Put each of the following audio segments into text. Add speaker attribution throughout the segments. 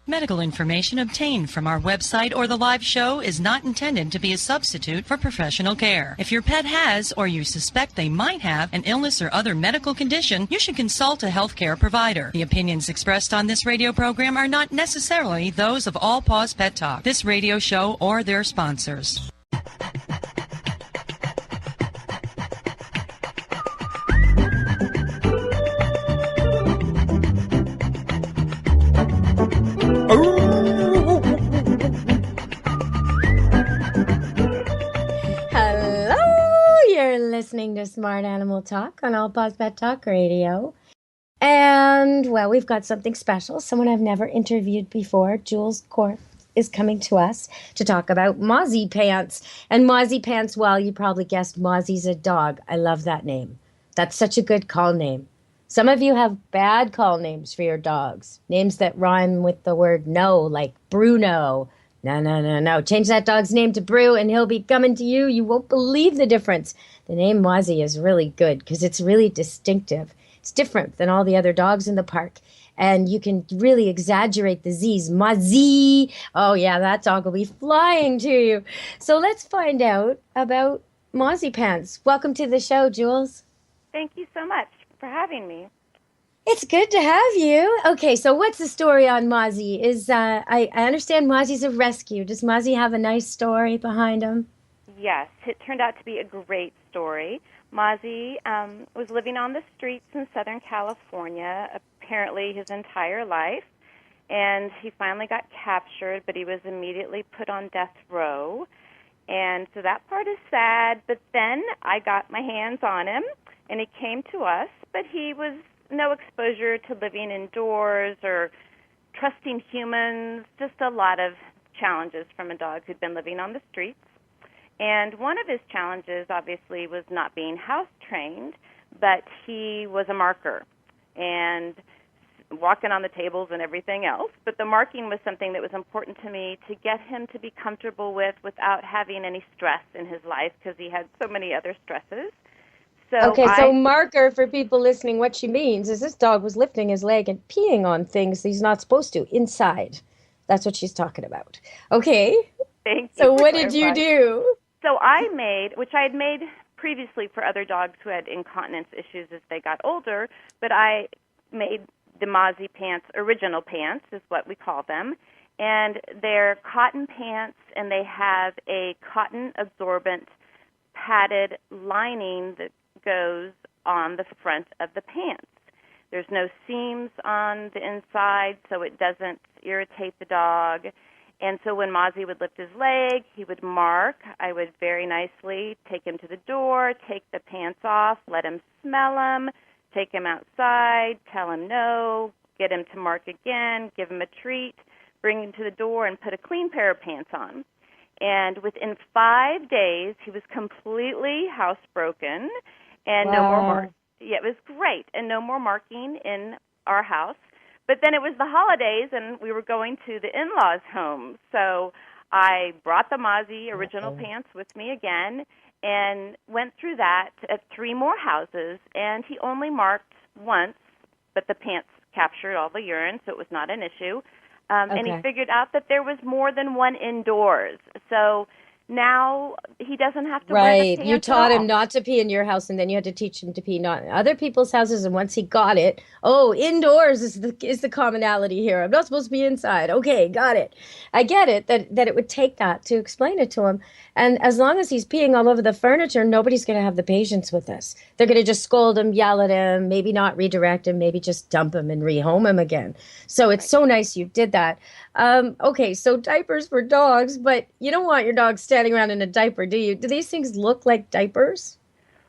Speaker 1: Medical information obtained from our website or the live show is not intended to be a substitute for professional care. If your pet has or you suspect they might have an illness or other medical condition, you should consult a healthcare provider. The opinions expressed on this radio program are not necessarily those of All Paws Pet Talk, this radio show, or their sponsors.
Speaker 2: Listening to Smart Animal Talk on All Paws Pet Talk Radio. And, well, we've got something special. Someone I've never interviewed before, Jules Corp, is coming to us to talk about Mozzie Pants. And Mozzie Pants, well, you probably guessed Mozzie's a dog. I love that name. That's such a good call name. Some of you have bad call names for your dogs. Names that rhyme with the word no, like Bruno. No. Change that dog's name to Brew and he'll be coming to you. You won't believe the difference. The name Mozzie is really good because it's really distinctive. It's different than all the other dogs in the park. And you can really exaggerate the Z's. Mozzie. Oh, yeah, that dog will be flying to you. So let's find out about Mozzie Pants. Welcome to the show, Jules.
Speaker 3: Thank you so much for having me.
Speaker 2: It's good to have you. Okay, so what's the story on Mozzie? I understand Mozzie's a rescue. Does Mozzie have a nice story behind him?
Speaker 3: Yes, it turned out to be a great story. Mozzie was living on the streets in Southern California, apparently his entire life, and he finally got captured, but he was immediately put on death row. And so that part is sad, but then I got my hands on him, and he came to us, but he was no exposure to living indoors or trusting humans, just a lot of challenges from a dog who'd been living on the streets. And one of his challenges, obviously, was not being house-trained, but he was a marker and walking on the tables and everything else. But the marking was something that was important to me to get him to be comfortable with without having any stress in his life because he had so many other stresses. So
Speaker 2: marker, for people listening, what she means is this dog was lifting his leg and peeing on things he's not supposed to inside. That's what she's talking about. Okay.
Speaker 3: Thank you.
Speaker 2: So what did you do?
Speaker 3: So I made, which I had made previously for other dogs who had incontinence issues as they got older, but I made the Mozzie Pants, original pants is what we call them, and they're cotton pants, and they have a cotton absorbent padded lining that goes on the front of the pants. There's no seams on the inside, so it doesn't irritate the dog. And so when Mozzie would lift his leg, he would mark. I would very nicely take him to the door, take the pants off, let him smell them, take him outside, tell him no, get him to mark again, give him a treat, bring him to the door, and put a clean pair of pants on. And within 5 days, he was completely housebroken, and no more marking. Yeah, it was great, and no more marking in our house. But then it was the holidays, and we were going to the in-laws' home. So I brought the Mozzie original pants with me again and went through that at 3 more houses, and he only marked once, but the pants captured all the urine, so it was not an issue. And he figured out that there was more than one indoors. So now he doesn't have to wear the pants.
Speaker 2: You taught him not to pee in your house, and then you had to teach him to pee not in other people's houses. And once he got it, indoors is the commonality here. I'm not supposed to be inside. Okay, got it. I get it that it would take that to explain it to him. And as long as he's peeing all over the furniture, nobody's going to have the patience with this. They're going to just scold him, yell at him, maybe not redirect him, maybe just dump him and rehome him again. So it's so nice you did that. Okay, so diapers for dogs, but you don't want your dog standing around in a diaper, do you? Do these things look like diapers?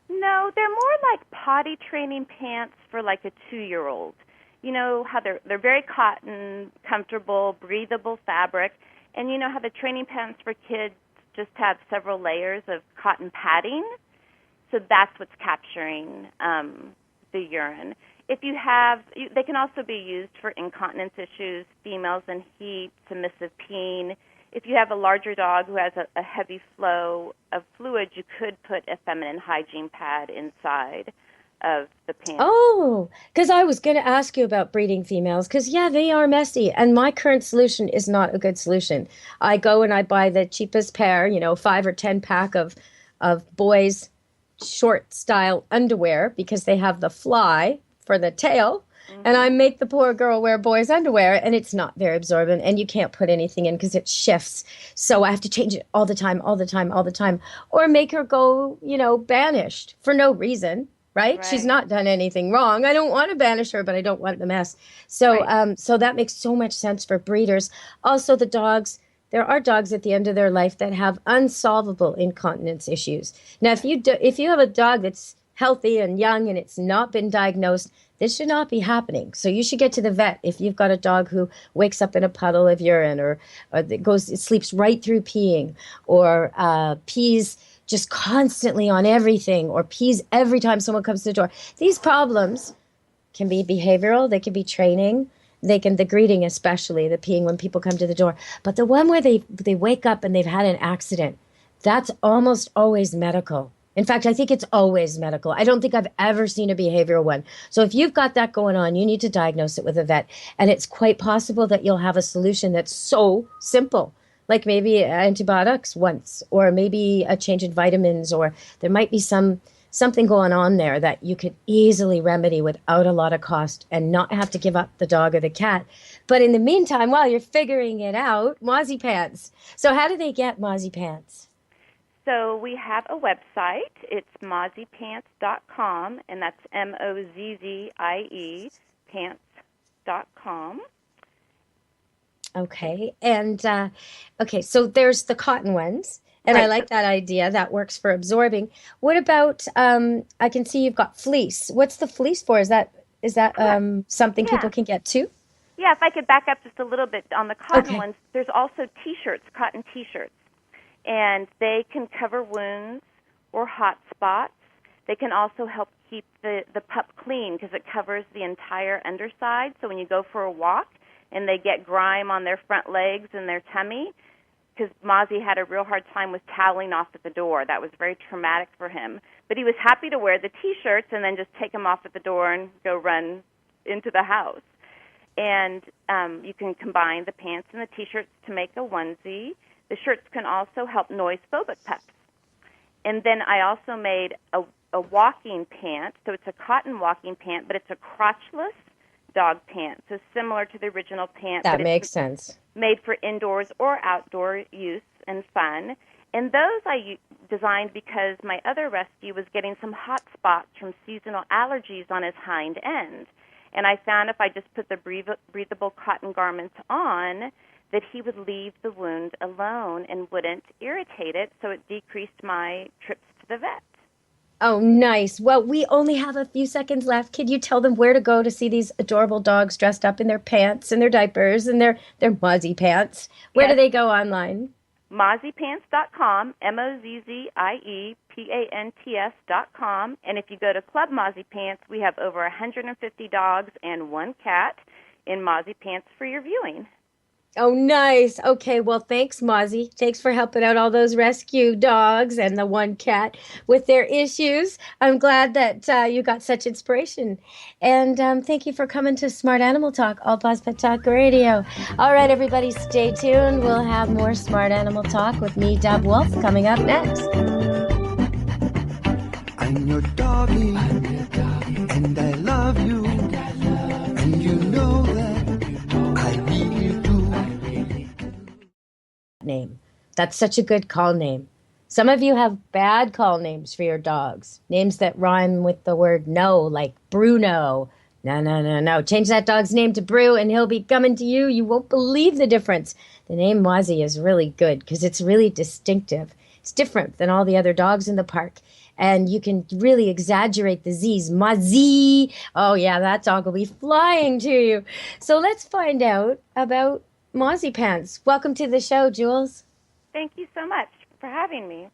Speaker 3: No, they're more like potty training pants for like a 2-year-old. You know how they're very cotton, comfortable, breathable fabric, and you know how the training pants for kids just have several layers of cotton padding? So that's what's capturing the urine. If you have, they can also be used for incontinence issues, females in heat, submissive peeing. If you have a larger dog who has a heavy flow of fluid, you could put a feminine hygiene pad inside of the pants.
Speaker 2: Oh, because I was going to ask you about breeding females, because, yeah, they are messy. And my current solution is not a good solution. I go and I buy the cheapest pair, 5 or 10 pack of boys' short style underwear because they have the fly for the tail. And I make the poor girl wear boys' underwear, and it's not very absorbent, and you can't put anything in because it shifts. So I have to change it all the time, all the time, all the time, or make her go, banished for no reason. Right? She's not done anything wrong. I don't want to banish her, but I don't want the mess. So, so that makes so much sense for breeders. Also, the dogs. There are dogs at the end of their life that have unsolvable incontinence issues. Now, if you have a dog that's healthy and young and it's not been diagnosed, this should not be happening. So you should get to the vet if you've got a dog who wakes up in a puddle of urine, or it sleeps right through peeing, or pees just constantly on everything, or pees every time someone comes to the door. These problems can be behavioral, they can be training, the greeting especially, the peeing when people come to the door. But the one where they wake up and they've had an accident, that's almost always medical. In fact, I think it's always medical. I don't think I've ever seen a behavioral one. So if you've got that going on, you need to diagnose it with a vet. And it's quite possible that you'll have a solution that's so simple, like maybe antibiotics once, or maybe a change in vitamins, or there might be something going on there that you could easily remedy without a lot of cost and not have to give up the dog or the cat. But in the meantime, while you're figuring it out, Mozzie Pants. So how do they get Mozzie Pants?
Speaker 3: So we have a website. It's mozziepants.com, and that's Mozzie pants.com.
Speaker 2: Okay. And, okay, so there's the cotton ones. And I like that idea. That works for absorbing. What about, I can see you've got fleece. What's the fleece for? Is that something people can get too?
Speaker 3: Yeah, if I could back up just a little bit on the cotton ones, there's also T-shirts, cotton T-shirts. And they can cover wounds or hot spots. They can also help keep the pup clean because it covers the entire underside. So when you go for a walk and they get grime on their front legs and their tummy, because Mozzie had a real hard time with toweling off at the door. That was very traumatic for him. But he was happy to wear the T-shirts and then just take them off at the door and go run into the house. And you can combine the pants and the T-shirts to make a onesie. The shirts can also help noise-phobic pups. And then I also made a walking pant. So it's a cotton walking pant, but it's a crotchless dog pant. So similar to the original pant.
Speaker 2: That makes sense.
Speaker 3: Made for indoors or outdoor use and fun. And those I designed because my other rescue was getting some hot spots from seasonal allergies on his hind end. And I found if I just put the breathable cotton garments on, that he would leave the wound alone and wouldn't irritate it, so it decreased my trips to the vet.
Speaker 2: Oh, nice. Well, we only have a few seconds left. Can you tell them where to go to see these adorable dogs dressed up in their pants and their diapers and their Mozzie pants? Where do they go online?
Speaker 3: MozziePants.com, MozziePants.com. And if you go to Club Mozzie Pants, we have over 150 dogs and 1 cat in Mozzie Pants for your viewing.
Speaker 2: Oh, nice. Okay, well, thanks, Mozzie. Thanks for helping out all those rescue dogs and the 1 cat with their issues. I'm glad that you got such inspiration. And thank you for coming to Smart Animal Talk, All Paws Pet Talk Radio. All right, everybody, stay tuned. We'll have more Smart Animal Talk with me, Dub Wolf, coming up next.
Speaker 4: I'm your doggy, and I love you, and you know that I really do.
Speaker 2: Name. That's such a good call name. Some of you have bad call names for your dogs. Names that rhyme with the word no, like Bruno. No. Change that dog's name to Brew and he'll be coming to you. You won't believe the difference. The name Mozzie is really good because it's really distinctive. It's different than all the other dogs in the park. And you can really exaggerate the Z's. Mozzie. Oh, yeah, that dog will be flying to you. So let's find out about Mozzie Pants. Welcome to the show, Jules.
Speaker 3: Thank you so much for having me.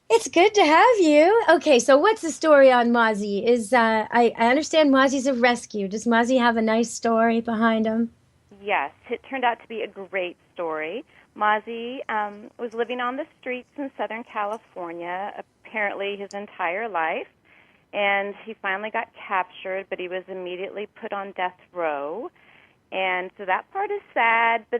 Speaker 2: It's good to have you. Okay, so what's the story on Mozzie? I understand Mozzie's a rescue. Does Mozzie have a nice story behind him?
Speaker 3: Yes, it turned out to be a great story. Mozzie was living on the streets in Southern California, apparently his entire life, and he finally got captured, but he was immediately put on death row. And so that part is sad, but